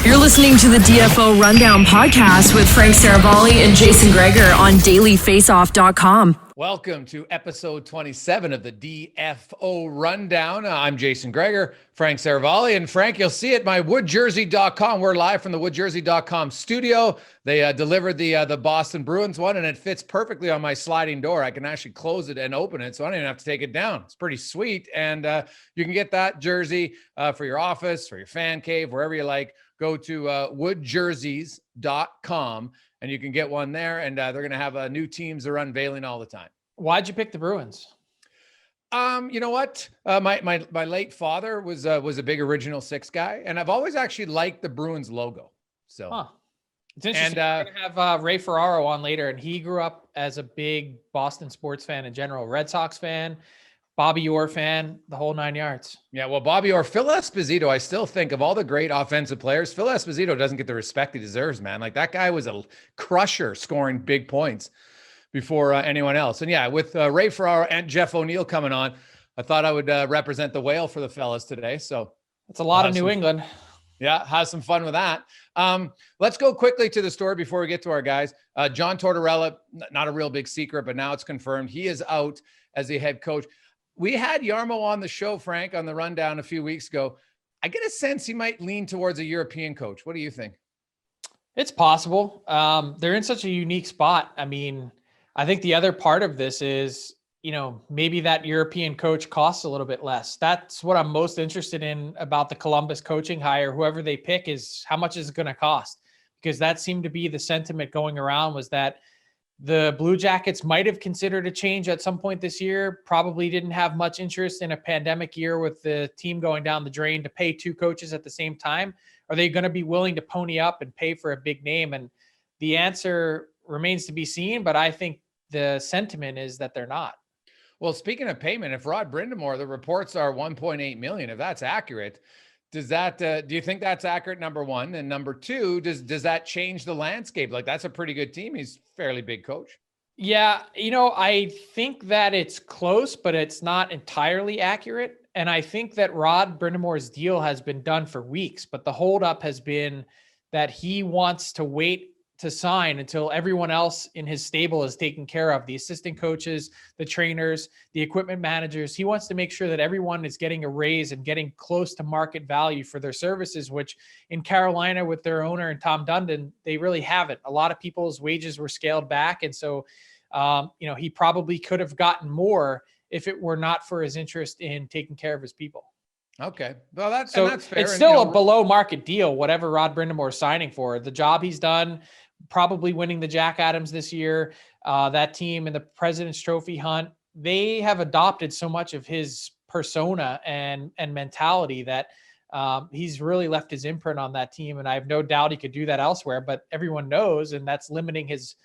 You're listening to the DFO Rundown podcast with Frank Saravalli and Jason Gregor on dailyfaceoff.com. Welcome to episode 27 of the DFO Rundown. I'm Jason Gregor, Frank Saravalli, and Frank, you'll see it, my woodjersey.com. We're live from the woodjersey.com studio. They delivered the Boston Bruins one, and it fits perfectly on my sliding door. I can actually close it and open it, so I don't even have to take it down. It's pretty sweet, and you can get that jersey for your office, for your fan cave, wherever you like. Go to woodjerseys.com, and you can get one there, and they're going to have new teams they're unveiling all the time. Why'd you pick the Bruins? You know what? My late father was a big Original Six guy, and I've always actually liked the Bruins logo. So It's interesting. We're going to have Ray Ferraro on later, and he grew up as a big Boston sports fan in general, Red Sox fan, Bobby Orr fan, the whole 9 yards. Yeah, well, Bobby Orr, Phil Esposito, I still think of all the great offensive players, Phil Esposito doesn't get the respect he deserves, man. Like, that guy was a crusher scoring big points before anyone else. And yeah, with Ray Ferraro and Jeff O'Neill coming on, I thought I would represent the whale for the fellas today. So it's a lot of New England. Yeah, have some fun with that. Let's go quickly to the story before we get to our guys. John Tortorella, not a real big secret, but now it's confirmed. He is out as the head coach. We had Jarmo on the show, Frank, on the rundown a few weeks ago. I get a sense he might lean towards a European coach. What do you think? It's possible. They're in such a unique spot. I mean, I think the other part of this is, maybe that European coach costs a little bit less. That's what I'm most interested in about the Columbus coaching hire. Whoever they pick, is how much is it going to cost? Because that seemed to be the sentiment going around, was that the Blue Jackets might have considered a change at some point this year, probably didn't have much interest in a pandemic year with the team going down the drain to pay two coaches at the same time. Are they going to be willing to pony up and pay for a big name? And the answer remains to be seen, but I think the sentiment is that they're not. Well, speaking of payment, if Rod Brind'Amour, the reports are $1.8 million, if that's accurate, does that, do you think that's accurate, number one? And number two, does that change the landscape? Like, that's a pretty good team. He's a fairly big coach. Yeah. I think that it's close, but it's not entirely accurate. And I think that Rod Brind'Amour's deal has been done for weeks, but the holdup has been that he wants to wait to sign until everyone else in his stable is taken care of, the assistant coaches, the trainers, the equipment managers. He wants to make sure that everyone is getting a raise and getting close to market value for their services, which in Carolina with their owner and Tom Dundon, they really haven't. A lot of people's wages were scaled back. And so, he probably could have gotten more if it were not for his interest in taking care of his people. Okay. Well, that's fair. It's still a below market deal, whatever Rod Brind'Amour is signing for. The job he's done, probably winning the Jack Adams this year, that team in the President's Trophy hunt, they have adopted so much of his persona and mentality that he's really left his imprint on that team. And I have no doubt he could do that elsewhere, but everyone knows, and that's limiting his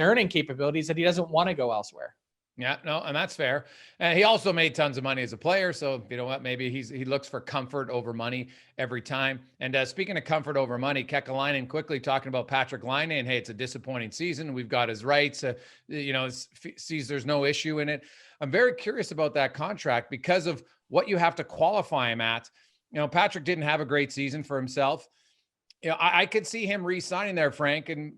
earning capabilities, that he doesn't want to go elsewhere. Yeah, no, and that's fair. And he also made tons of money as a player. So you know what, maybe he looks for comfort over money every time. And speaking of comfort over money, Kekalainen quickly talking about Patrick Laine, and hey, it's a disappointing season. We've got his rights. Sees there's no issue in it. I'm very curious about that contract because of what you have to qualify him at. Patrick didn't have a great season for himself. I could see him re-signing there, Frank, and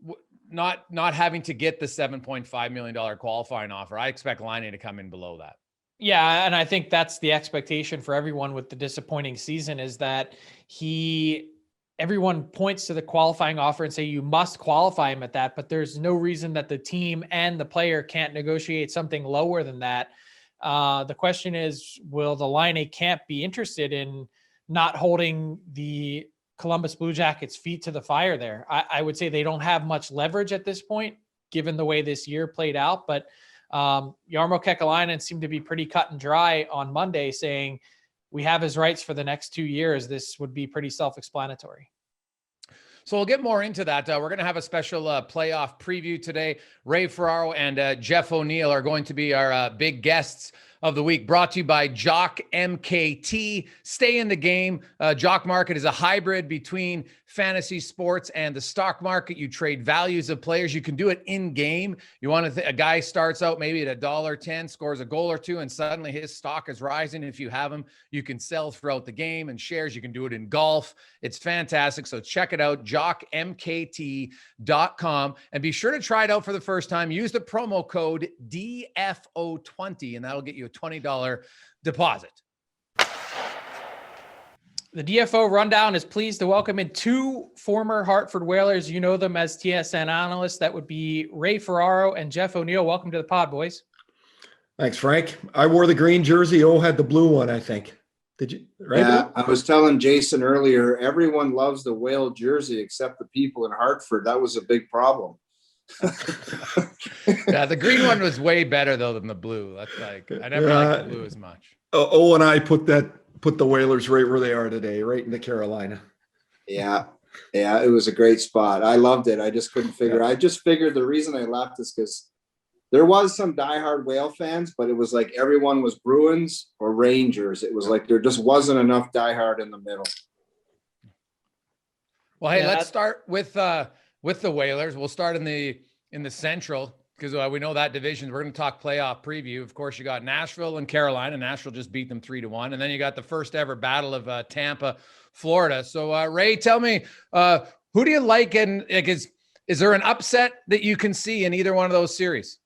not having to get the $7.5 million qualifying offer. I expect Laine to come in below that. Yeah, and I think that's the expectation for everyone with the disappointing season, is that everyone points to the qualifying offer and say you must qualify him at that, but there's no reason that the team and the player can't negotiate something lower than that. The question is, will the Laine camp be interested in not holding the Columbus Blue Jackets' feet to the fire there? I would say they don't have much leverage at this point, given the way this year played out. But Jarmo Kekalainen seemed to be pretty cut and dry on Monday, saying we have his rights for the next 2 years. This would be pretty self-explanatory. So we'll get more into that. We're going to have a special playoff preview today. Ray Ferraro and Jeff O'Neill are going to be our big guests of the week brought to you by Jock MKT. Stay in the game. Jock Market is a hybrid between fantasy sports and the stock market. You trade values of players. You can do it in game. You want to a guy starts out maybe at $1.10, scores a goal or two, and suddenly his stock is rising. If you have him, you can sell throughout the game and shares. You can do it in golf. It's fantastic. So check it out, jockmkt.com, and be sure to try it out for the first time. Use the promo code DFO20, and that'll get you a $20 deposit. The DFO Rundown is pleased to welcome in two former Hartford Whalers. You know them as TSN analysts. That would be Ray Ferraro and Jeff O'Neill. Welcome to the pod, boys. Thanks, Frank. I wore the green jersey. O had the blue one, I think. Did you? Right? Yeah, I was telling Jason earlier, everyone loves the Whale jersey except the people in Hartford. That was a big problem. Yeah, the green one was way better, though, than the blue. That's like, I never liked the blue as much. O and I put the Whalers right where they are today, right into Carolina. Yeah, it was a great spot. I loved it. I just couldn't figure. I just figured the reason I left is because there was some diehard Whale fans, but it was like everyone was Bruins or Rangers. It was like there just wasn't enough diehard in the middle. Well, hey, let's start with the Whalers. We'll start in the Central, because we know that division. We're going to talk playoff preview. Of course, you got Nashville and Carolina. Nashville just beat them 3-1. And then you got the first ever battle of Tampa, Florida. So, Ray, tell me, who do you like? And is there an upset that you can see in either one of those series?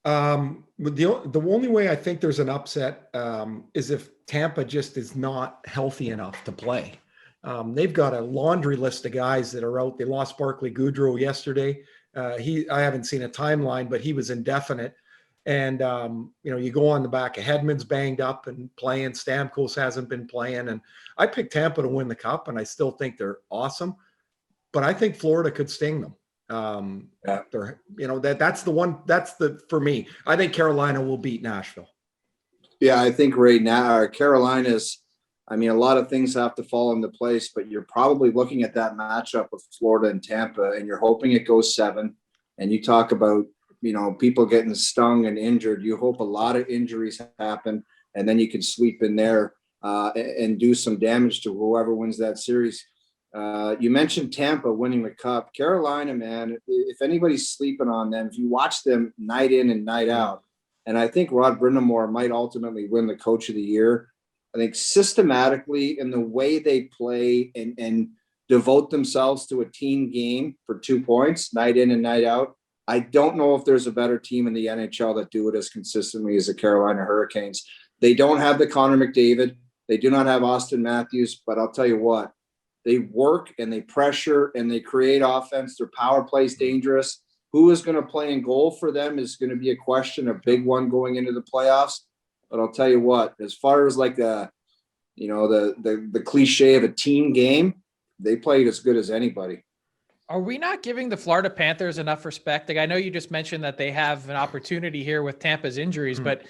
The only way I think there's an upset is if Tampa just is not healthy enough to play. They've got a laundry list of guys that are out. They lost Barclay Goodrow yesterday. I haven't seen a timeline, but he was indefinite. And, you go on the back of Hedman's banged up and playing. Stamkos hasn't been playing. And I picked Tampa to win the cup, and I still think they're awesome. But I think Florida could sting them. That's the one. For me. I think Carolina will beat Nashville. Yeah, I think right now Carolina's. I mean, a lot of things have to fall into place, but you're probably looking at that matchup with Florida and Tampa, and you're hoping it goes 7. And you talk about, people getting stung and injured. You hope a lot of injuries happen, and then you can sweep in there and do some damage to whoever wins that series. You mentioned Tampa winning the cup. Carolina, man, if anybody's sleeping on them, if you watch them night in and night out, and I think Rod Brind'Amour might ultimately win the Coach of the Year. I think systematically in the way they play and devote themselves to a team game for 2 points, night in and night out. I don't know if there's a better team in the NHL that do it as consistently as the Carolina Hurricanes. They don't have the Connor McDavid. They do not have Austin Matthews, but I'll tell you what, they work and they pressure and they create offense. Their power play is dangerous. Who is going to play in goal for them is going to be a question, a big one going into the playoffs. But I'll tell you what, as far as like the cliche of a team game, they played as good as anybody. Are we not giving the Florida Panthers enough respect? Like, I know you just mentioned that they have an opportunity here with Tampa's injuries, but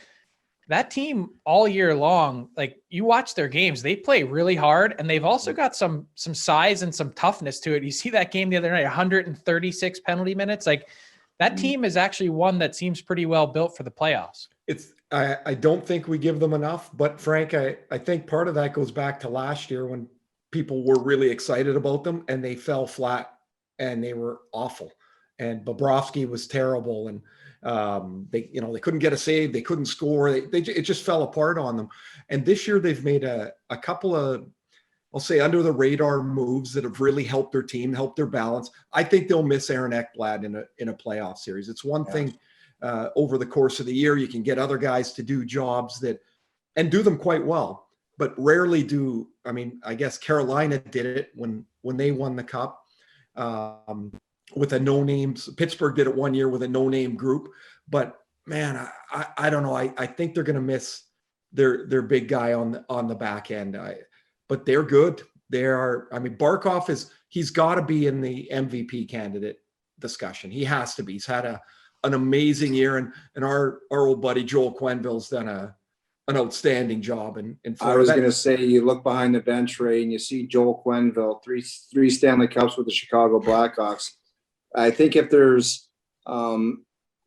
that team all year long, like you watch their games, they play really hard, and they've also got some size and some toughness to it. You see that game the other night, 136 penalty minutes. Like that team is actually one that seems pretty well built for the playoffs. I don't think we give them enough, but Frank, I think part of that goes back to last year when people were really excited about them and they fell flat and they were awful. And Bobrovsky was terrible, and they couldn't get a save, they couldn't score, it just fell apart on them. And this year they've made a couple of, I'll say, under the radar moves that have really helped their team, helped their balance. I think they'll miss Aaron Ekblad in a playoff series. It's one thing. Over the course of the year, you can get other guys to do jobs and do them quite well, but rarely do. I mean, I guess Carolina did it when they won the cup with a no-name. Pittsburgh did it one year with a no-name group, but man, I don't know. I think they're going to miss their big guy on the back end. But they're good. Barkov he's got to be in the MVP candidate discussion. He has to be. He's had an amazing year, and our old buddy Joel Quenneville's done an outstanding job in Florida. I was going to say, you look behind the bench, Ray, and you see Joel Quenneville, three Stanley Cups with the Chicago Blackhawks. I think if there's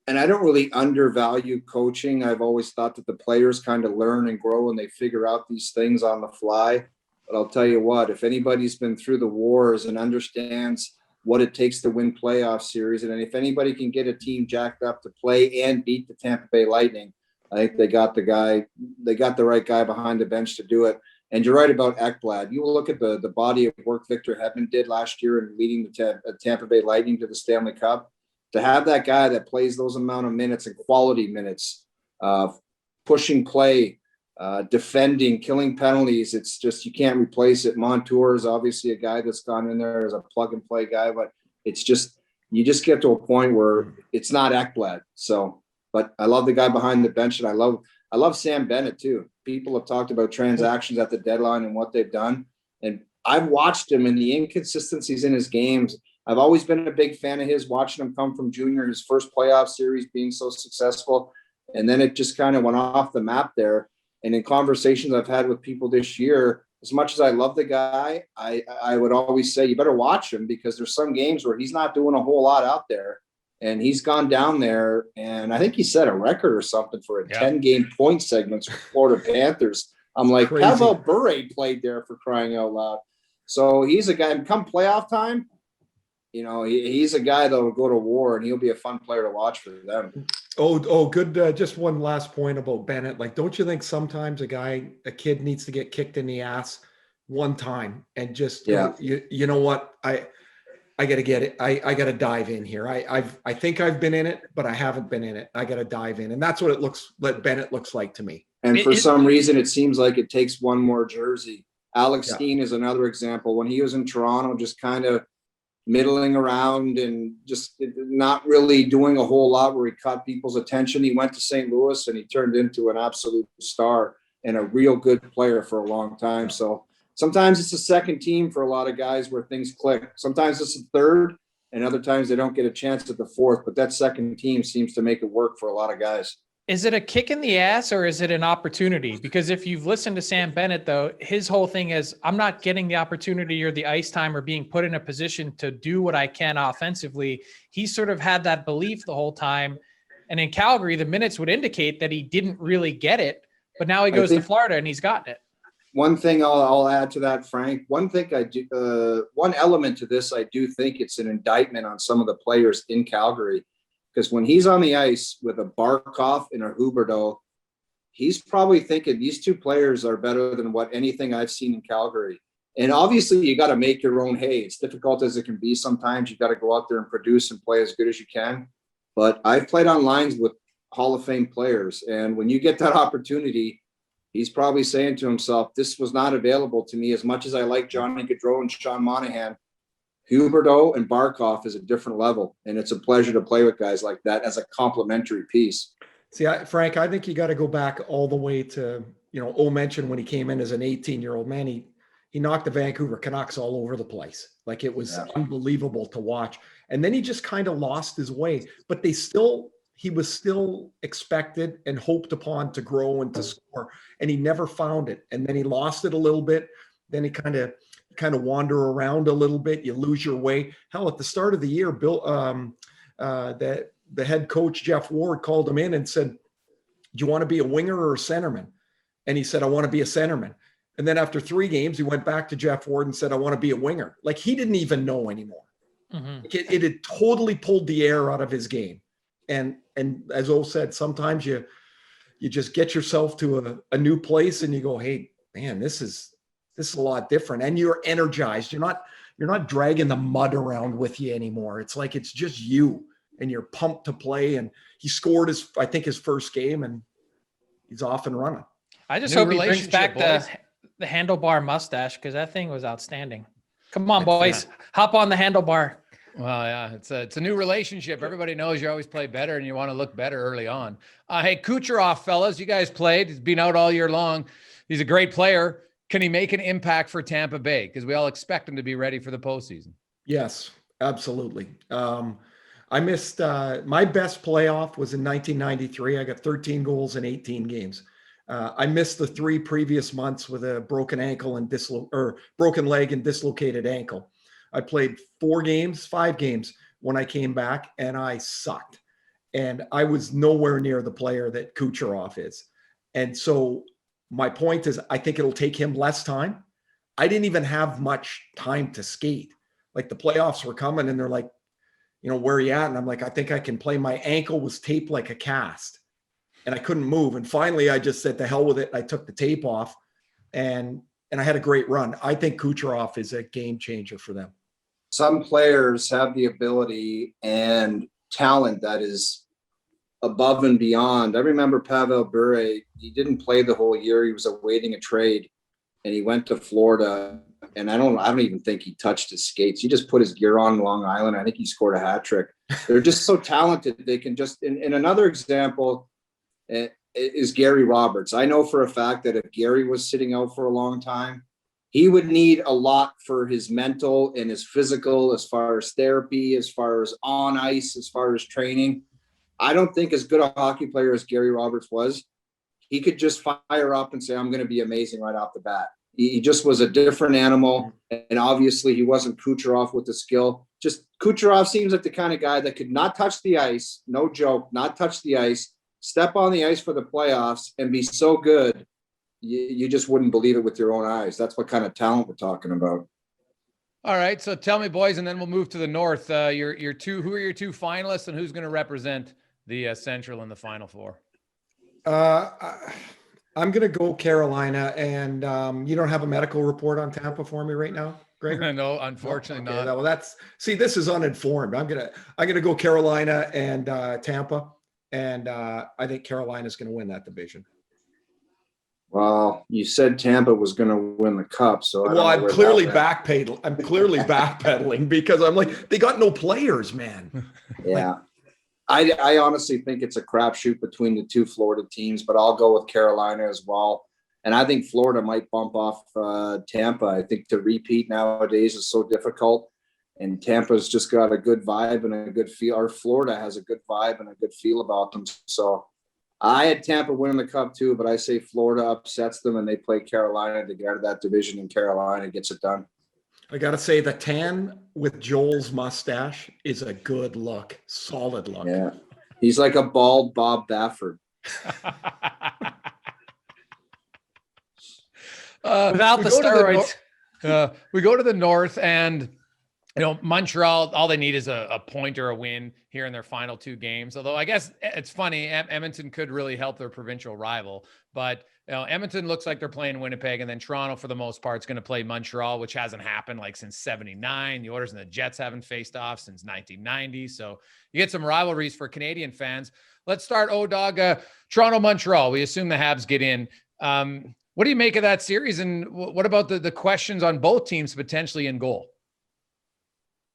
and I don't really undervalue coaching. I've always thought that the players kind of learn and grow and they figure out these things on the fly. But I'll tell you what, if anybody's been through the wars and understands what it takes to win playoff series, and if anybody can get a team jacked up to play and beat the Tampa Bay Lightning, I think they got the right guy behind the bench to do it. And you're right about Ekblad. You will look at the body of work Victor Hedman did last year in leading the Tampa Bay Lightning to the Stanley Cup. To have that guy that plays those amount of minutes and quality minutes, pushing play, defending, killing penalties, it's just, you can't replace it. Montour is obviously a guy that's gone in there as a plug and play guy, but it's just, you just get to a point where it's not Ekblad. So, but I love the guy behind the bench, and I love Sam Bennett too. People have talked about transactions at the deadline and what they've done, and I've watched him and the inconsistencies in his games. I've always been a big fan of his, watching him come from junior, his first playoff series being so successful. And then it just kind of went off the map there. And in conversations I've had with people this year, as much as I love the guy, I would always say, you better watch him, because there's some games where he's not doing a whole lot out there. And he's gone down there, and I think he set a record or something for a 10-game point segments with Florida Panthers. I'm like, Crazy. Pavel Bure played there, for crying out loud. So he's a guy, and come playoff time, you know, he's a guy that will go to war, and he'll be a fun player to watch for them. Good. Just one last point about Bennett. Like, don't you think sometimes a kid needs to get kicked in the ass one time and just, you know what? I got to get it. I got to dive in here. I think I've been in it, but I haven't been in it. I got to dive in. And that's what Bennett looks like to me. And for some reason, it seems like it takes one more jersey. Alex Steen is another example. When he was in Toronto, just kind of middling around and just not really doing a whole lot where he caught people's attention. He went to St. Louis and he turned into an absolute star and a real good player for a long time. So sometimes it's a second team for a lot of guys where things click. Sometimes it's a third, and other times they don't get a chance at the fourth, but that second team seems to make it work for a lot of guys. Is it a kick in the ass, or is it an opportunity? Because if you've listened to Sam Bennett, though, his whole thing is, I'm not getting the opportunity or the ice time or being put in a position to do what I can offensively. He sort of had that belief the whole time. And in Calgary, the minutes would indicate that he didn't really get it, but now he goes to Florida and he's gotten it. One thing I'll add to that, Frank, one element to this, I do think it's an indictment on some of the players in Calgary. Because when he's on the ice with a Barkov and a Huberdeau, he's probably thinking these two players are better than what anything I've seen in Calgary. And obviously, you got to make your own hay. It's difficult as it can be sometimes. You got to go out there and produce and play as good as you can. But I've played on lines with Hall of Fame players. And when you get that opportunity, he's probably saying to himself, this was not available to me. As much as I like Johnny Gaudreau and Sean Monahan, Huberdeau and Barkov is a different level, and it's a pleasure to play with guys like that as a complementary piece. See, Frank, I think you got to go back all the way to, O mentioned when he came in as an 18-year-old man, he knocked the Vancouver Canucks all over the place. Like, it was unbelievable to watch. And then he just kind of lost his way, but he was still expected and hoped upon to grow and to score, and he never found it. And then he lost it a little bit. Then he kind of wander around a little bit. You lose your way. Hell, at the start of the year, the head coach, Jeff Ward, called him in and said, do you want to be a winger or a centerman? And he said, I want to be a centerman. And then after 3 games, he went back to Jeff Ward and said, I want to be a winger. Like, he didn't even know anymore. Mm-hmm. It had totally pulled the air out of his game. And as O said, sometimes you just get yourself to a new place and you go, hey, man, this is a lot different. And you're energized. You're not dragging the mud around with you anymore. It's like, it's just you, and you're pumped to play. And he scored his first game, and he's off and running. I just hope he brings back the handlebar mustache, because that thing was outstanding. Come on, boys, hop on the handlebar. Well, yeah, it's a new relationship. Everybody knows you always play better and you want to look better early on. Hey, Kucherov, fellas, you guys played. He's been out all year long. He's a great player. Can he make an impact for Tampa Bay? Because we all expect him to be ready for the postseason. Yes, absolutely. I missed my best playoff was in 1993. I got 13 goals in 18 games. I missed the 3 previous months with a broken ankle and broken leg and dislocated ankle. I played 5 games when I came back, and I sucked. And I was nowhere near the player that Kucherov is. And so my point is, I think it'll take him less time. I didn't even have much time to skate. Like the playoffs were coming and they're like, where are you at? And I'm like, I think I can play. My ankle was taped like a cast and I couldn't move. And finally I just said, to hell with it. I took the tape off and I had a great run. I think Kucherov is a game changer for them. Some players have the ability and talent that is above and beyond. I remember Pavel Bure, he didn't play the whole year. He was awaiting a trade and he went to Florida. And I don't even think he touched his skates. He just put his gear on Long Island. I think he scored a hat trick. They're just so talented. They can just, in another example is Gary Roberts. I know for a fact that if Gary was sitting out for a long time, he would need a lot for his mental and his physical, as far as therapy, as far as on ice, as far as training. I don't think as good a hockey player as Gary Roberts was, he could just fire up and say, I'm going to be amazing right off the bat. He just was a different animal. And obviously he wasn't Kucherov with the skill. Just Kucherov seems like the kind of guy that could not touch the ice. No joke, not touch the ice, step on the ice for the playoffs and be so good. You just wouldn't believe it with your own eyes. That's what kind of talent we're talking about. All right. So tell me, boys, and then we'll move to the North. Who are your two finalists and who's going to represent the Central in the Final Four? I'm going to go Carolina, and you don't have a medical report on Tampa for me right now, Greg? No, unfortunately not. Well, this is uninformed. I'm gonna go Carolina and Tampa, and I think Carolina's going to win that division. Well, you said Tampa was going to win the cup, so I'm clearly backpedaling. I'm clearly backpedaling because I'm like, they got no players, man. Yeah. I honestly think it's a crapshoot between the two Florida teams, but I'll go with Carolina as well. And I think Florida might bump off Tampa. I think to repeat nowadays is so difficult. And Tampa's just got a good vibe and a good feel. Or Florida has a good vibe and a good feel about them. So I had Tampa winning the cup too, but I say Florida upsets them and they play Carolina to get out of that division, and Carolina gets it done. I got to say the tan with Joel's mustache is a good look, solid look. Yeah. He's like a bald Bob Baffert. Without the steroids. We go to the North, and Montreal, all they need is a point or a win here in their final two games. Although I guess it's funny, Edmonton could really help their provincial rival, but Edmonton looks like they're playing Winnipeg, and then Toronto, for the most part, is going to play Montreal, which hasn't happened since '79. The Oilers and the Jets haven't faced off since 1990. So you get some rivalries for Canadian fans. Let's start, O'Dog. Toronto, Montreal. We assume the Habs get in. What do you make of that series? And what about the questions on both teams potentially in goal?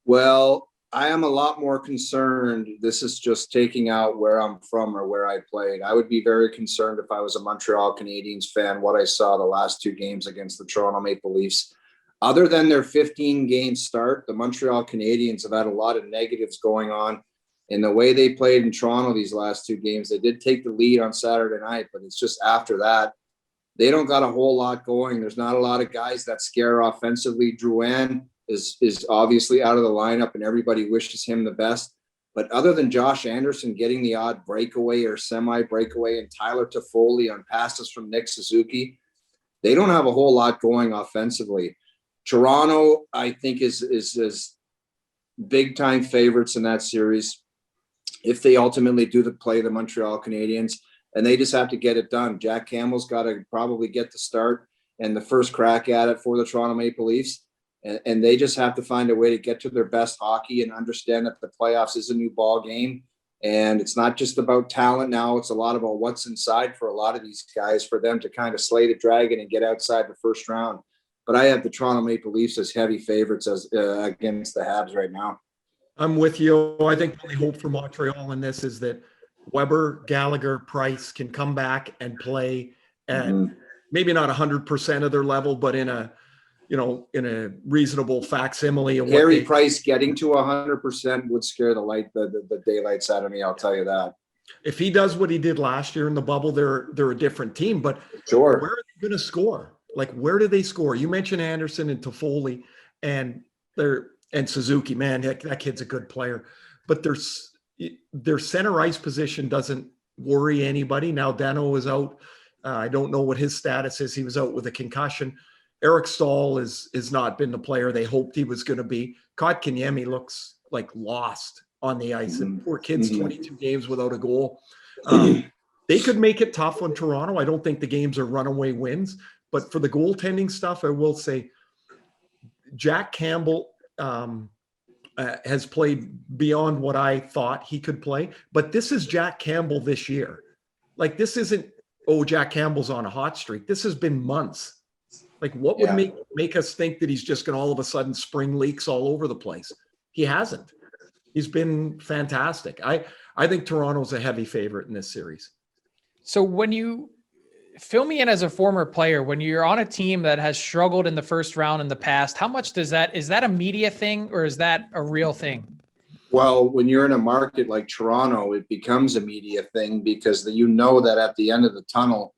Well, I am a lot more concerned. This is just taking out where I'm from or where I played. I would be very concerned if I was a Montreal Canadiens fan, what I saw the last two games against the Toronto Maple Leafs. Other than their 15-game start, the Montreal Canadiens have had a lot of negatives going on in the way they played in Toronto these last two games. They did take the lead on Saturday night, but it's just after that, they don't got a whole lot going. There's not a lot of guys that scare offensively. Drouin is obviously out of the lineup, and everybody wishes him the best. But other than Josh Anderson getting the odd breakaway or semi-breakaway and Tyler Toffoli on passes from Nick Suzuki, they don't have a whole lot going offensively. Toronto, I think, is big-time favorites in that series if they ultimately do play the Montreal Canadiens, and they just have to get it done. Jack Campbell's got to probably get the start and the first crack at it for the Toronto Maple Leafs. And they just have to find a way to get to their best hockey and understand that the playoffs is a new ball game. And it's not just about talent now. It's a lot about what's inside for a lot of these guys for them to kind of slay the dragon and get outside the first round. But I have the Toronto Maple Leafs as heavy favorites against the Habs right now. I'm with you. I think the only hope for Montreal in this is that Weber, Gallagher, Price can come back and play at maybe not 100% of their level, but in a reasonable facsimile. Of Harry Price getting to 100% would scare the daylights out of me. I'll tell you that. If he does what he did last year in the bubble, they're a different team. But sure, where are they going to score? Where do they score? You mentioned Anderson and Toffoli and Suzuki. Man, that kid's a good player. But their center ice position doesn't worry anybody. Now Dano is out. I don't know what his status is. He was out with a concussion. Eric Stahl has not been the player they hoped he was going to be. Kotkaniemi looks like lost on the ice. And poor kid's 22 games without a goal. They could make it tough on Toronto. I don't think the games are runaway wins. But for the goaltending stuff, I will say Jack Campbell has played beyond what I thought he could play. But this is Jack Campbell this year. Like, this isn't, oh, Jack Campbell's on a hot streak. This has been months. Like, what would make us think that he's just going to all of a sudden spring leaks all over the place? He hasn't. He's been fantastic. I think Toronto's a heavy favorite in this series. So when you fill me in as a former player, when you're on a team that has struggled in the first round in the past, how much is that a media thing or is that a real thing? Well, when you're in a market like Toronto, it becomes a media thing because you know that at the end of the tunnel,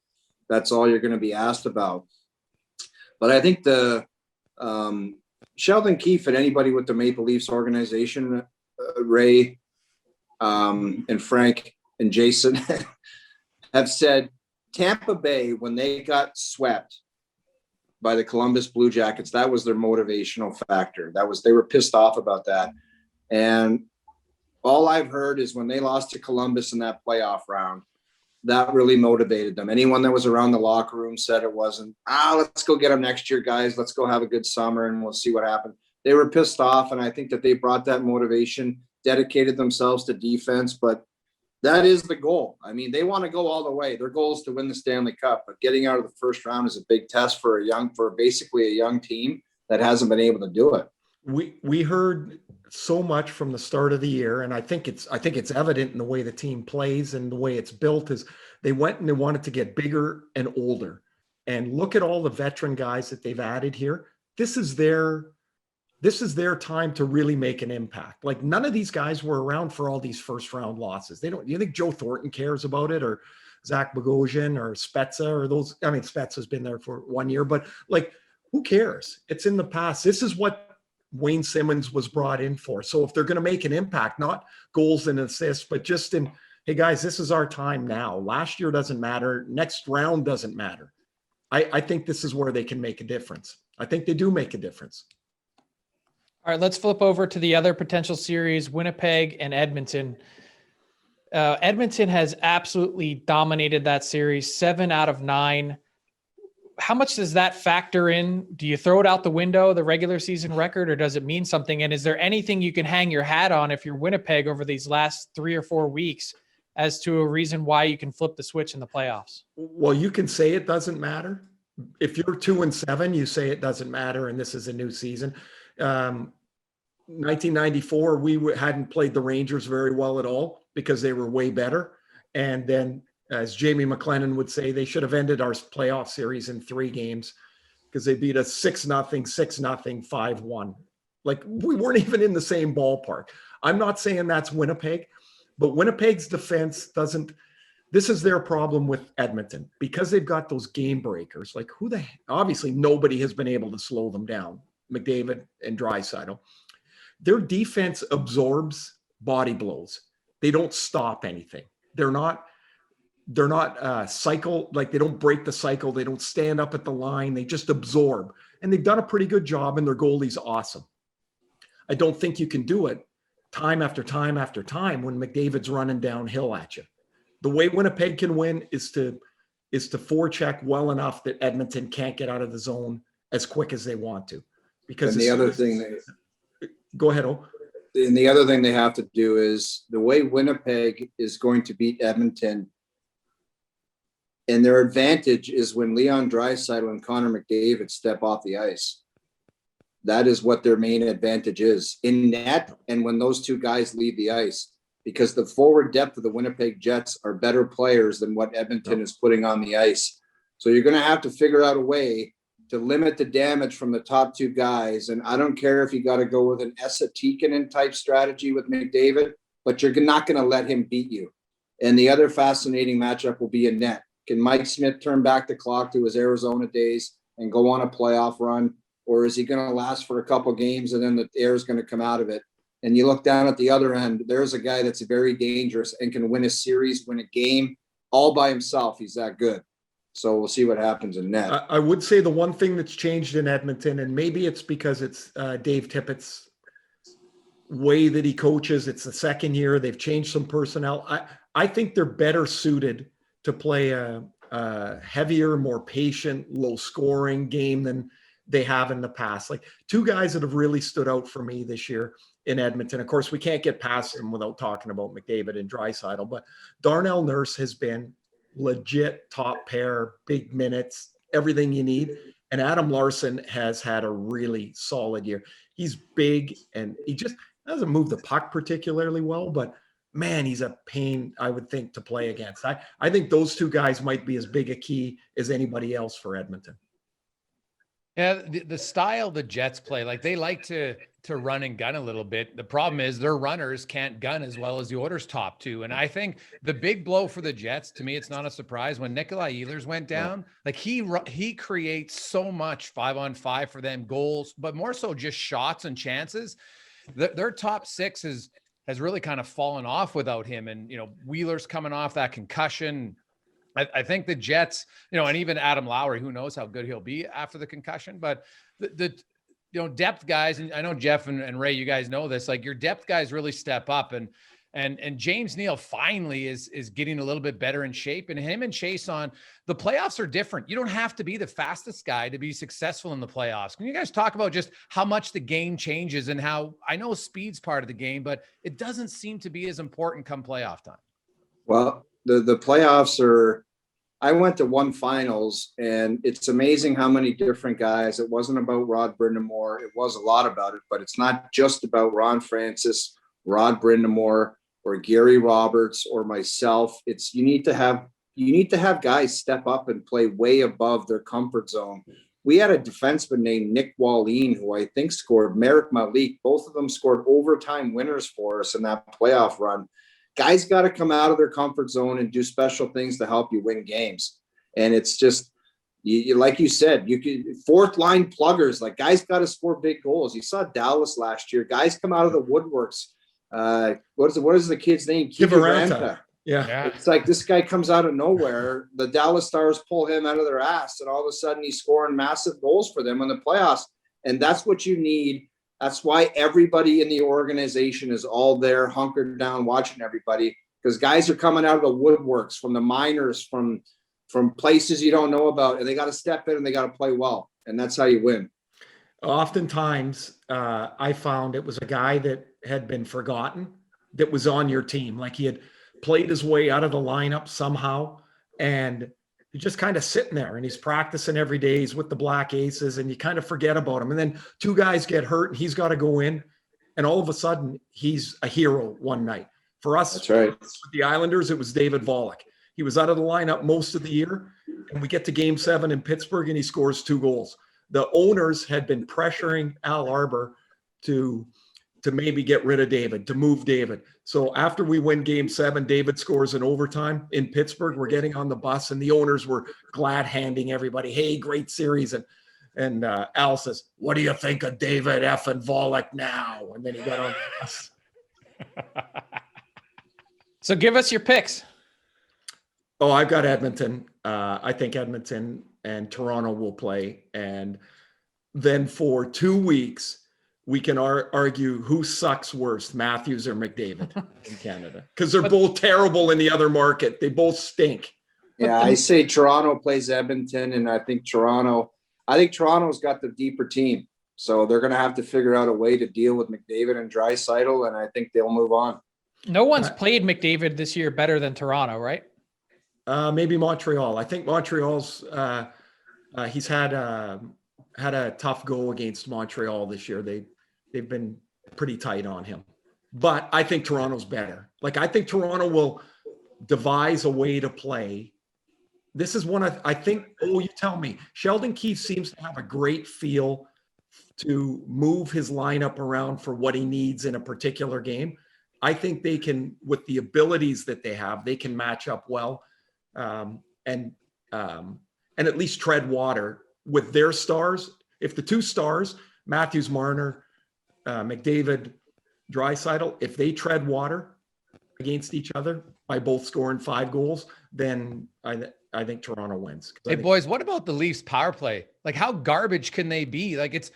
that's all you're going to be asked about. But I think the Sheldon Keefe and anybody with the Maple Leafs organization, Ray and Frank and Jason have said Tampa Bay, when they got swept by the Columbus Blue Jackets, that was their motivational factor. They were pissed off about that. And all I've heard is when they lost to Columbus in that playoff round, that really motivated them. Anyone that was around the locker room said it wasn't, let's go get them next year, guys. Let's go have a good summer and we'll see what happens. They were pissed off. And I think that they brought that motivation, dedicated themselves to defense, but that is the goal. I mean, they want to go all the way. Their goal is to win the Stanley Cup, but getting out of the first round is a big test for basically a young team that hasn't been able to do it. We heard so much from the start of the year, and I think it's evident in the way the team plays and the way it's built. Is they went and they wanted to get bigger and older, and look at all the veteran guys that they've added here. This is their time to really make an impact. Like, none of these guys were around for all these first round losses. You think Joe Thornton cares about it, or Zach Bogosian or Spezza or those? I mean, Spezza's been there for 1 year, but like, who cares? It's in the past. This is what Wayne Simmons was brought in for. So if they're going to make an impact, not goals and assists, but just in, hey guys, this is our time now. Last year doesn't matter. Next round doesn't matter. I think this is where they can make a difference. I think they do make a difference. All right, let's flip over to the other potential series, Winnipeg and Edmonton. Edmonton has absolutely dominated that series, 7 out of 9. How much does that factor in? Do you throw it out the window, the regular season record, or does it mean something? And is there anything you can hang your hat on if you're Winnipeg over these last 3 or 4 weeks as to a reason why you can flip the switch in the playoffs? Well, you can say it doesn't matter. If you're 2-7, you say it doesn't matter, and this is a new season. 1994, we hadn't played the Rangers very well at all because they were way better. And then, as Jamie McLennan would say, they should have ended our playoff series in 3 games because they beat us 6-0, 6-0, 5-1. Like, we weren't even in the same ballpark. I'm not saying that's Winnipeg, but Winnipeg's defense doesn't. This is their problem with Edmonton because they've got those game breakers. Like, obviously nobody has been able to slow them down. McDavid and Draisaitl. Their defense absorbs body blows. They don't stop anything. They're not cycle, like they don't break the cycle. They don't stand up at the line. They just absorb. And they've done a pretty good job, and their goalie's awesome. I don't think you can do it time after time after time when McDavid's running downhill at you. The way Winnipeg can win is to forecheck well enough that Edmonton can't get out of the zone as quick as they want to. Because the other thing, go ahead, O. And the other thing they have to do is the way Winnipeg is going to beat Edmonton. And their advantage is when Leon Draisaitl and Connor McDavid step off the ice. That is what their main advantage is in net. And when those two guys leave the ice, because the forward depth of the Winnipeg Jets are better players than what Edmonton is putting on the ice. So you're going to have to figure out a way to limit the damage from the top 2 guys. And I don't care if you got to go with an Esa Tikkanen type strategy with McDavid, but you're not going to let him beat you. And the other fascinating matchup will be in net. Can Mike Smith turn back the clock to his Arizona days and go on a playoff run? Or is he going to last for a couple games and then the air is going to come out of it And you look down at the other end, there's a guy that's very dangerous and can win a series, win a game all by himself. He's that good. So we'll see what happens in net. I would say the one thing that's changed in Edmonton, and maybe it's because it's Dave Tippett's way that he coaches. It's the second year. They've changed some personnel. I think they're better suited to play a heavier, more patient, low scoring game than they have in the past. Like two guys that have really stood out for me this year in Edmonton. Of course, we can't get past them without talking about McDavid and Draisaitl, but Darnell Nurse has been legit top pair, big minutes, everything you need. And Adam Larson has had a really solid year. He's big and he just doesn't move the puck particularly well, but man, he's a pain, I would think, to play against. I think those two guys might be as big a key as anybody else for Edmonton. Yeah, the style the Jets play, like they like to run and gun a little bit. The problem is their runners can't gun as well as the Oilers' top two. And I think the big blow for the Jets, to me, it's not a surprise when Nikolai Ehlers went down. Like he creates so much 5-on-5 for them, goals, but more so just shots and chances. Their top six has really kind of fallen off without him. And, Wheeler's coming off that concussion. I think the Jets, and even Adam Lowry, who knows how good he'll be after the concussion, but the depth guys, and I know Jeff and Ray, you guys know this, like your depth guys really step up, and James Neal finally is getting a little bit better in shape, and him and Chase on the playoffs are different. You don't have to be the fastest guy to be successful in the playoffs. Can you guys talk about just how much the game changes and how, I know speed's part of the game, but it doesn't seem to be as important come playoff time? Well, the playoffs I went to one finals, and it's amazing how many different guys. It wasn't about Rod Brind'Amour. It was a lot about it, but it's not just about Ron Francis, Rod Brind'Amour, or Gary Roberts, or myself. It's you need to have guys step up and play way above their comfort zone. We had a defenseman named Nick Wallin, who I think scored, Merrick Malik. Both of them scored overtime winners for us in that playoff run. Guys got to come out of their comfort zone and do special things to help you win games. And it's just, you like you said, you could fourth line pluggers, like guys got to score big goals. You saw Dallas last year. Guys come out of the woodworks. What is the kid's name? Kiviranta. Yeah. It's like this guy comes out of nowhere. The Dallas Stars pull him out of their ass, and all of a sudden he's scoring massive goals for them in the playoffs. And that's what you need. That's why everybody in the organization is all there, hunkered down, watching everybody, because guys are coming out of the woodworks, from the minors, from places you don't know about, and they got to step in and they got to play well, and that's how you win. Oftentimes, I found it was a guy that had been forgotten that was on your team, like he had played his way out of the lineup somehow, and he's just kind of sitting there and he's practicing every day. He's with the Black Aces, and you kind of forget about him. And then two guys get hurt and he's got to go in, and all of a sudden he's a hero one night. For us, that's right. With the Islanders, it was David Volek. He was out of the lineup most of the year, and we get to Game 7 in Pittsburgh and he scores 2 goals. The owners had been pressuring Al Arbor to maybe get rid of David, to move David. So after we win Game 7, David scores in overtime in Pittsburgh. We're getting on the bus, and the owners were glad handing everybody, hey, great series. And Al says, what do you think of David F. and Volek now? And then he got on the bus. So give us your picks. Oh, I've got Edmonton. I think Edmonton and Toronto will play. And then for 2 weeks, we can argue who sucks worse, Matthews or McDavid in Canada, because they're both terrible in the other market. They both stink. Yeah, I say Toronto plays Edmonton, and I think Toronto's got the deeper team. So they're going to have to figure out a way to deal with McDavid and Draisaitl, and I think they'll move on. No one's played McDavid this year better than Toronto, right? Maybe Montreal. I think Montreal's he's had a tough go against Montreal this year. They've been pretty tight on him, but I think Toronto's better. Like, I think Toronto will devise a way to play. This is one I think, you tell me, Sheldon Keefe seems to have a great feel to move his lineup around for what he needs in a particular game. I think they can, with the abilities that they have, they can match up well, and at least tread water with their stars. If the two stars, Matthews, Marner, McDavid, Draisaitl, if they tread water against each other by both scoring 5 goals, then I think Toronto wins. Hey, boys, what about the Leafs power play? Like, how garbage can they be? Like,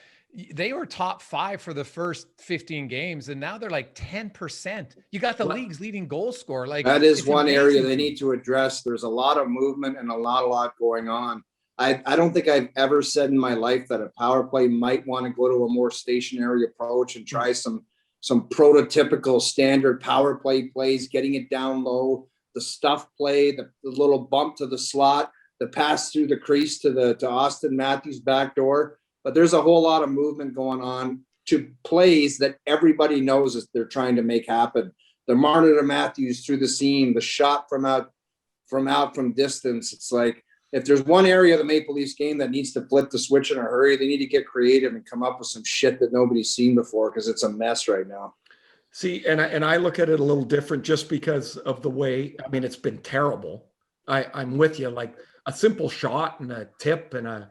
they were top 5 for the first 15 games, and now they're like 10%. You got the league's leading goal scorer. Like, that is one area they need to address. There's a lot of movement and a lot going on. I don't think I've ever said in my life that a power play might want to go to a more stationary approach and try some prototypical standard power play plays, getting it down low, the stuff play, the little bump to the slot, the pass through the crease to Austin Matthews back door. But there's a whole lot of movement going on to plays that everybody knows that they're trying to make happen. The Marner to Matthews through the seam, the shot from distance. It's like, if there's one area of the Maple Leafs game that needs to flip the switch in a hurry, they need to get creative and come up with some shit that nobody's seen before, because it's a mess right now. See, and I look at it a little different just because of the way, I mean, it's been terrible. I'm with you. Like, a simple shot and a tip and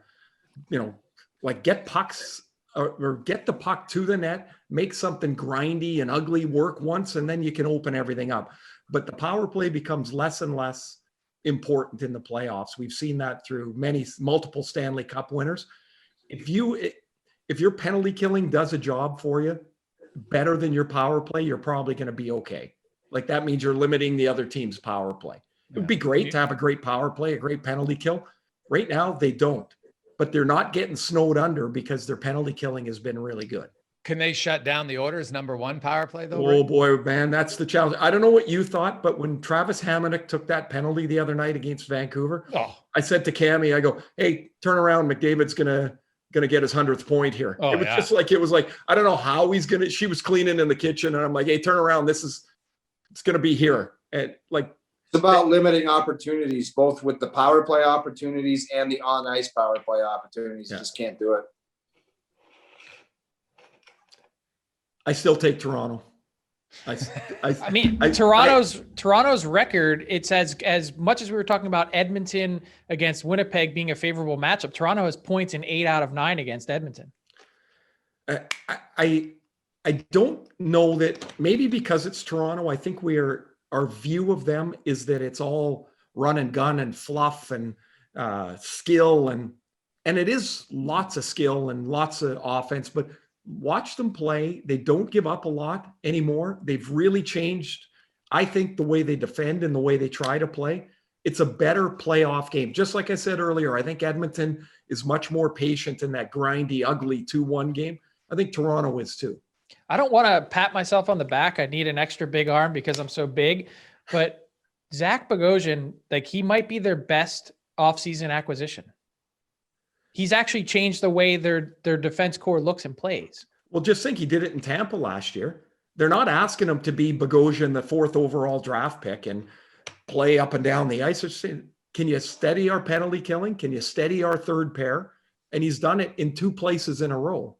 like, get pucks or get the puck to the net, make something grindy and ugly work once, and then you can open everything up. But the power play becomes less and less important in the playoffs. We've seen that through multiple Stanley Cup winners. If your penalty killing does a job for you better than your power play, you're probably going to be okay. Like, that means you're limiting the other team's power play. It would be great to have a great power play, a great penalty kill. Right now, they don't, but they're not getting snowed under because their penalty killing has been really good. Can they shut down the Oilers' number 1 power play, though? Oh, boy, man, that's the challenge. I don't know what you thought, but when Travis Hamonic took that penalty the other night against Vancouver, I said to Cammie, I go, hey, turn around. McDavid's going to get his 100th point here. It was like, I don't know how he's going to, she was cleaning in the kitchen, and I'm like, hey, turn around. It's going to be here. And like, it's about limiting opportunities, both with the power play opportunities and the on ice power play opportunities. You just can't do it. I still take Toronto. I mean, Toronto's record, it's as much as we were talking about Edmonton against Winnipeg being a favorable matchup, Toronto has points in 8 out of 9 against Edmonton. I don't know that, maybe because it's Toronto, I think our view of them is that it's all run and gun and fluff and skill, and it is lots of skill and lots of offense, but watch them play. They don't give up a lot anymore. They've really changed, I think, the way they defend and the way they try to play. It's a better playoff game. Just like I said earlier, I think Edmonton is much more patient in that grindy, ugly 2-1 game. I think Toronto is too. I don't want to pat myself on the back. I need an extra big arm because I'm so big, but Zach Bogosian, like, he might be their best offseason acquisition. He's actually changed the way their defense core looks and plays. Well, just think, he did it in Tampa last year. They're not asking him to be Bogosian, the 4th overall draft pick, and play up and down the ice. They're saying, can you steady our penalty killing? Can you steady our third pair? And he's done it in 2 places in a row.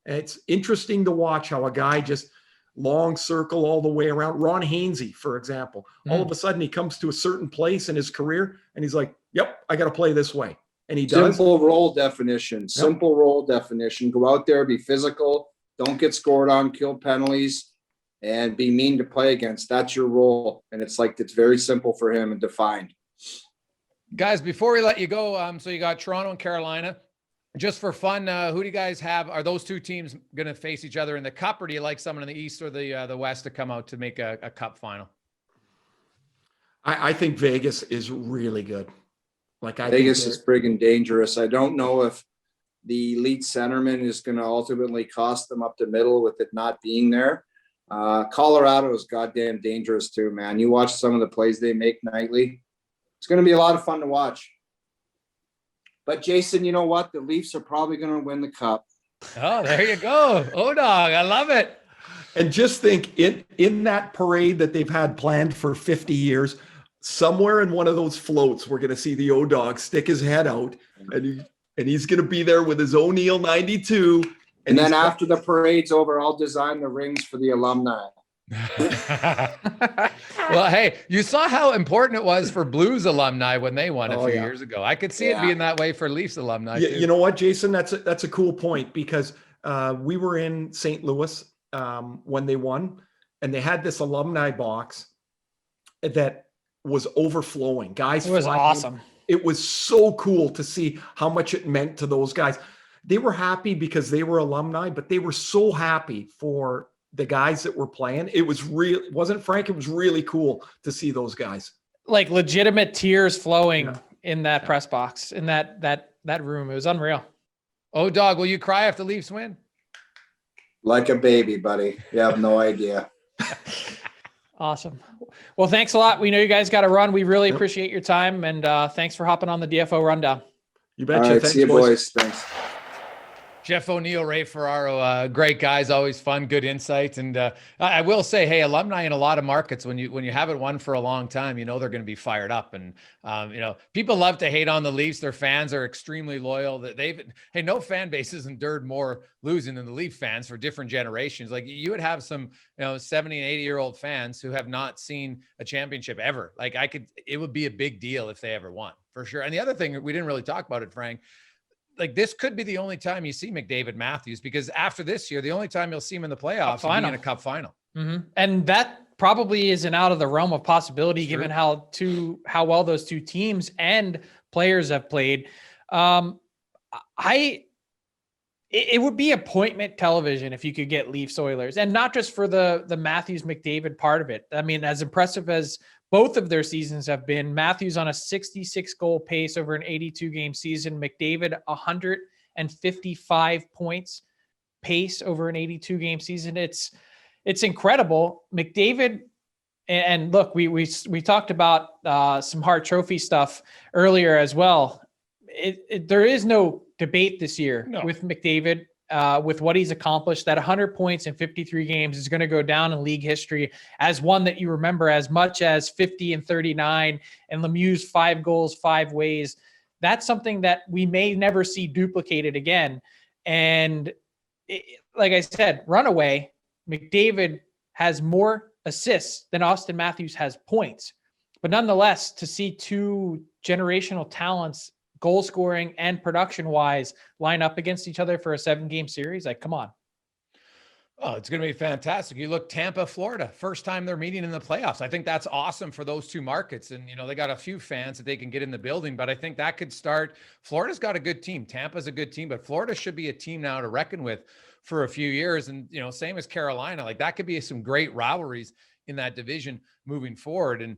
And it's interesting to watch how a guy just long circle all the way around. Ron Hainsey, for example, all of a sudden he comes to a certain place in his career and he's like, yep, I got to play this way. And he does. Simple role definition. Simple role definition. Go out there, be physical. Don't get scored on, kill penalties, and be mean to play against. That's your role. And it's very simple for him and defined. Guys, before we let you go, so you got Toronto and Carolina. Just for fun, who do you guys have? Are those 2 teams going to face each other in the Cup, or do you like someone in the East or the West to come out to make a Cup final? I think Vegas is really good. Vegas is friggin' dangerous. I don't know if the elite centerman is going to ultimately cost them up the middle with it not being there. Colorado is goddamn dangerous too, man. You watch some of the plays they make nightly. It's going to be a lot of fun to watch. But Jason, you know what? The Leafs are probably going to win the Cup. Oh, there you go. O'Dog, I love it. And just think, in that parade that they've had planned for 50 years, somewhere in one of those floats, we're going to see the O'Dog stick his head out, and he's going to be there with his O'Neill 92. And then after the parade's over, I'll design the rings for the alumni. Well, hey, you saw how important it was for Blues alumni when they won a few years ago. I could see it being that way for Leafs alumni. You know what, Jason? That's a cool point, because we were in St. Louis when they won, and they had this alumni box that was overflowing. Guys, it was awesome. It was so cool to see how much it meant to those guys. They were happy because they were alumni, but they were so happy for the guys that were playing. It was real, wasn't Frank? It was really cool to see those guys. Like legitimate tears flowing in that press box, in that room. It was unreal. O'Dog, will you cry if the Leafs win? Like a baby, buddy. You have no idea. Awesome. Well, thanks a lot. We know you guys got to run. We really appreciate your time, and thanks for hopping on the DFO rundown. You betcha. All right, thanks, see you, boys. Thanks. Jeff O'Neill, Ray Ferraro, great guys, always fun, good insights. And I will say, hey, alumni in a lot of markets, when you haven't won for a long time, you know they're going to be fired up. And people love to hate on the Leafs. Their fans are extremely loyal. No fan base has endured more losing than the Leaf fans for different generations. Like you would have some 70 and 80-year-old fans who have not seen a championship ever. It would be a big deal if they ever won, for sure. And the other thing, we didn't really talk about it, Frank, like this could be the only time you see McDavid Matthews, because after this year, the only time you'll see him in the playoffs will be in a cup final. Mm-hmm. And that probably isn't out of the realm of possibility, given how well those two teams and players have played. It would be appointment television if you could get Leafs Oilers, and not just for the Matthews McDavid part of it. I mean, as impressive as both of their seasons have been, Matthews on a 66 goal pace over an 82 game season, McDavid 155 points pace over an 82 game season. It's incredible. McDavid, and look, we talked about some Hart Trophy stuff earlier as well. There is no debate this year with McDavid. With what he's accomplished, that 100 points in 53 games is going to go down in league history as one that you remember as much as 50 and 39 and Lemieux's 5 goals, 5 ways. That's something that we may never see duplicated again. And like I said, runaway, McDavid has more assists than Austin Matthews has points. But nonetheless, to see two generational talents, goal scoring and production wise, line up against each other for a 7-game series, like, come on. Oh, it's going to be fantastic. You look, Tampa, Florida, first time they're meeting in the playoffs. I think that's awesome for those two markets. And, they got a few fans that they can get in the building, but I think that could start. Florida's got a good team. Tampa's a good team, but Florida should be a team now to reckon with for a few years. And, same as Carolina, like that could be some great rivalries in that division moving forward. And,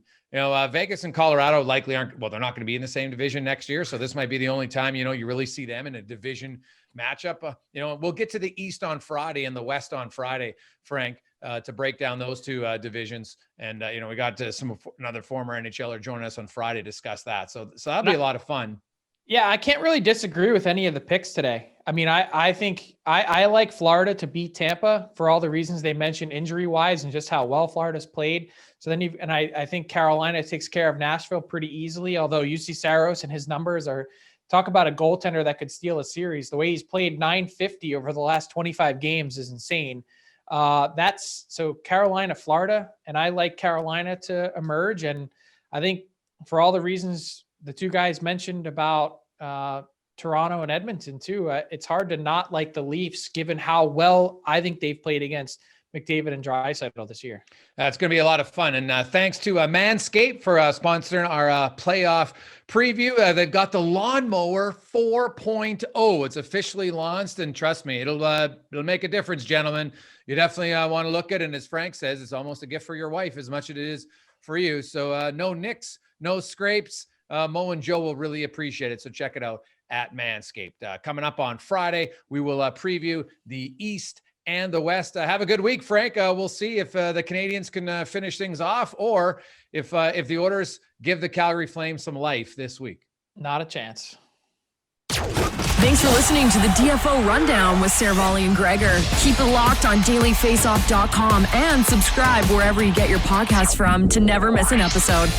Vegas and Colorado likely they're not going to be in the same division next year. So this might be the only time, you really see them in a division matchup. We'll get to the East on Friday and the West on Friday, Frank, to break down those two divisions. And, we got to another former NHLer joining us on Friday to discuss that. So that'll be a lot of fun. Yeah, I can't really disagree with any of the picks today. I mean, I think I like Florida to beat Tampa for all the reasons they mentioned injury-wise and just how well Florida's played. So then I think Carolina takes care of Nashville pretty easily, although UC Saros and his numbers are – talk about a goaltender that could steal a series. The way he's played .950 over the last 25 games is insane. So Carolina, Florida, and I like Carolina to emerge. And I think for all the reasons the two guys mentioned about Toronto and Edmonton too, it's hard to not like the Leafs given how well I think they've played against McDavid and Draisaitl this year. That's going to be a lot of fun. And thanks to Manscaped for sponsoring our playoff preview. They've got the Lawnmower 4.0. It's officially launched, and trust me, it'll make a difference, gentlemen. You definitely want to look at it. And as Frank says, it's almost a gift for your wife as much as it is for you. So no nicks, no scrapes. Mo and Joe will really appreciate it. So check it out at Manscaped. Coming up on Friday, we will preview the East and the West. Have a good week, Frank. We'll see if the Canadians can finish things off, or if the Oilers give the Calgary Flames some life this week. Not a chance. Thanks for listening to the DFO Rundown with Saravalli and Gregor. Keep it locked on dailyfaceoff.com and subscribe wherever you get your podcasts from to never miss an episode.